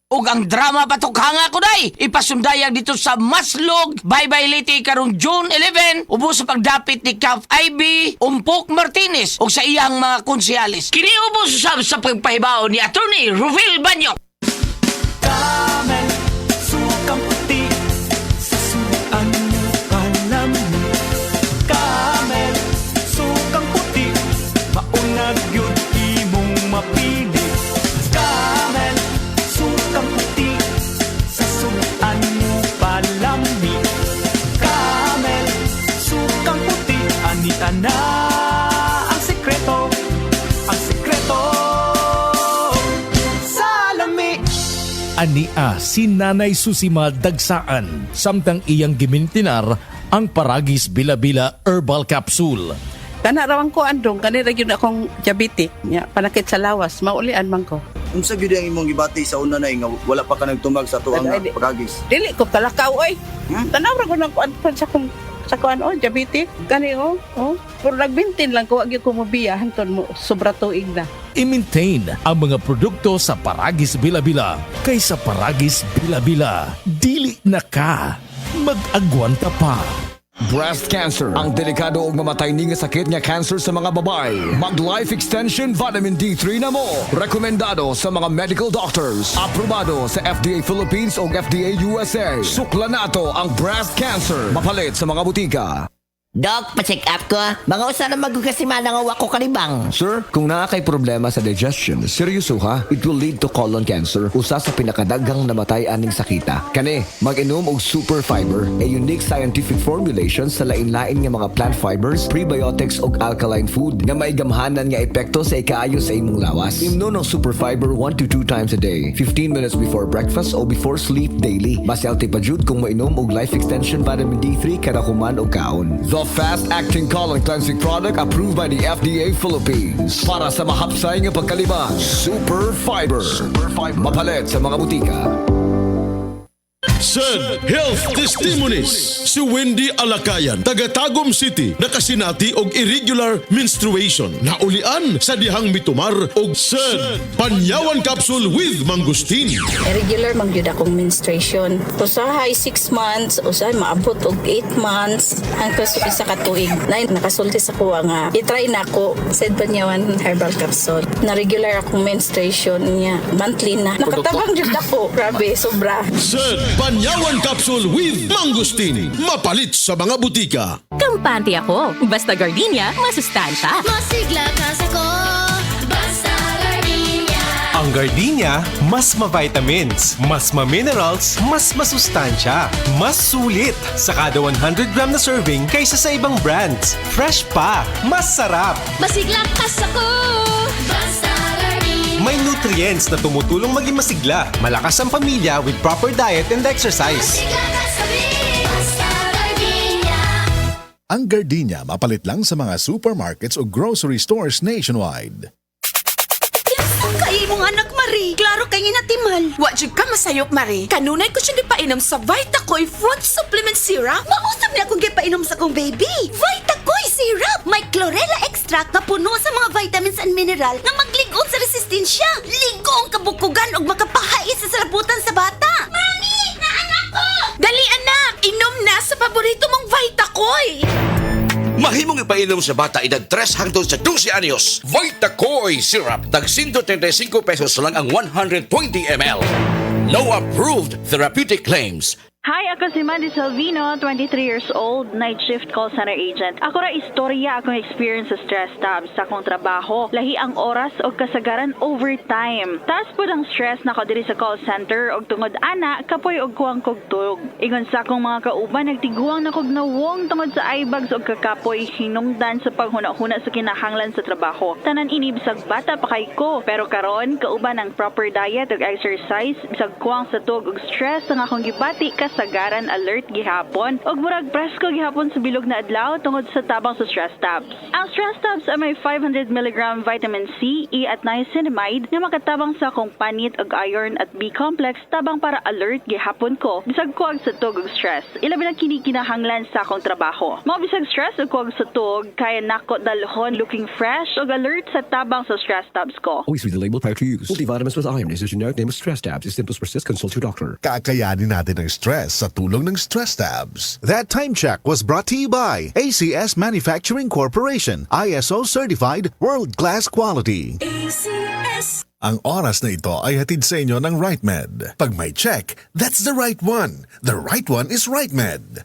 ug ang drama patukhanga ko day ipasundayag dito sa Maslog Bye-bye Liti karong June 11 ubos sa pagdapit ni Cap IB Umpok Martinez ug sa iyang mga konsehalis. Kini ubos usab sa pagpahibaw ni Attorney Ruvel Banyo. Camel, sukang puti, sa suan mo palamig. Camel, sukang puti, maunag yun imong mapili. Camel, sukang puti, sa suan mo palamig. Camel, sukang puti, anita na ang sekreto, sa lami. Ania si Nanay Susima Dagsaan samtang iyang gimintinar ang Paragis Bila-Bila Herbal Capsule. Kanarawang ko andong kanira gyud akong diabetic nya panakit sa lawas maulian man ko. Unsa gyud ang imong gibati sa una nay nga wala pa ka nagtumag sa tuang Ay, pagagis? Dili ko kalakaw oy. Tanaw ra ko nang kuan sa kuan diabetic kani pero nagbintin lang ko agi ko mobiya hanton mo sobra tuig na. I-maintain ang mga produkto sa Paragis Bila-Bila kaysa Paragis Bila-Bila. Dili na ka. Mag-agwanta pa. Breast cancer, ang delikado ug mamatay ni nga sakit nga cancer sa mga babae. Mag-Life Extension Vitamin D3 na mo. Rekomendado sa mga medical doctors. Aprobado sa FDA Philippines ug FDA USA. Sukla nato ang breast cancer. Mapalit sa mga butika. Doc, pa-check up ko. Mga usa na magkasimana nga wako kalibang. Sir, kung nakakay problema sa digestion, seryoso ha, it will lead to colon cancer, usa sa pinakadaghang namatay aning sakita. Kani, mag-inom og super fiber, a unique scientific formulation sa lain-lain nga mga plant fibers, prebiotics ug alkaline food nga may gamhanan nga epekto sa ikaayo sa imong lawas. Imnon ang super fiber 1 to 2 times a day, 15 minutes before breakfast o before sleep daily. Mas healthy pa jud kung mainom og Life Extension Vitamin D3 kada human o kaon. The fast-acting colon cleansing product approved by the FDA Philippines. Para sa mahapsay nga pagkalibang, Super Fiber. Mapalit sa mga butika. Sad Health Testimonies. Si Wendy Alakayan, taga Tagum City, nakasinati og irregular menstruation. Naulian sa dihang mitumar og sad panyawan capsule with mangustin. Irregular man gyud akong menstruation. Usahay 6 months, usahay maabot og 8 months hangtod sa isa ka tuig. Nay nakasulti sa kuha nga i-try nako sad panyawan herbal capsule. Na regular akong menstruation niya monthly na. Nakatabang jud ako. Grabe, sobra. Sad panyawan capsule with mangustin. Mapalit sa mga butika. Kampante ako. Basta gardenia, masustansya. Masigla ka sa ko, basta gardenia. Ang gardenia, mas ma-vitamins, mas ma-minerals, mas masustansya, mas sulit sa kada 100 gram na serving kaysa sa ibang brands. Fresh pa, mas sarap. Masigla ka sa ko, basta gardenia. May nutrients na tumutulong maging masigla, malakas ang pamilya with proper diet and exercise. Masigla ka sa basta gardenia. Ang gardenia mapalit lang sa mga supermarkets o grocery stores nationwide. Kay mong anak, Marie. Klaro kay natimal. Wa jud ka masayop, Marie. Kanunay ko siya gipainom sa Vitacoy Fruit Supplement Syrup. Mausap niya akong gipainom sa kong baby. Vitacoy Syrup! May chlorella extract na puno sa mga vitamins and mineral na magligon sa resistensya. Ligo ang kabukugan o makapahais sa salabutan sa bata. Mami! Naanak ko! Dali, anak! Inom na sa paborito mong Vitacoy! Mahimong ipainom sa bata edad 3 hangtod sa 12 anyos. Vitacoy Syrup. Tag 135 pesos lang ang 120 ml. No approved therapeutic claims. Hi, ako si Mandy Salvino, 23 years old, night shift call center agent. Ako ra istorya akong experience sa stress tabs sa akong trabaho. Lahi ang oras o kasagaran overtime. Taas po ang stress na ko diri sa call center og tungod ana kapoy og kuwang kogtog. Ingon sa akong mga kauban nagtiguang na kog nawong tungod sa eyebags og kakapoy hinungdan sa paghuna-huna sa kinahanglan sa trabaho. Tanan ini bisag bata pa kay ko, pero karon kauban ang proper diet ug exercise bisag kuwang sa tug og stress ang akong gibati kas kasagaran alert gihapon ug murag presko gihapon sa bilog na adlaw tungod sa tabang sa stress tabs. Ang stress tabs ay may 500 mg vitamin C, E at niacinamide na makatabang sa akong panit ug iron at B complex tabang para alert gihapon ko bisag kuwag sa tug ug stress. Ilabi na kini kinahanglan sa akong trabaho. Mao bisag stress ug kuwag sa tug kaya nako dalhon looking fresh ug alert sa tabang sa stress tabs ko. Always read the label prior to use. Multivitamins with iron is a generic name of stress tabs. If symptoms persist, consult your doctor. Kakayanin natin ang stress sa tulong ng Stress Tabs. That time check was brought to you by ACS Manufacturing Corporation, ISO certified world-class quality. ACS. Ang oras na ito ay hatid sa inyo ng RightMed. Pag may check, that's the right one. The right one is RightMed.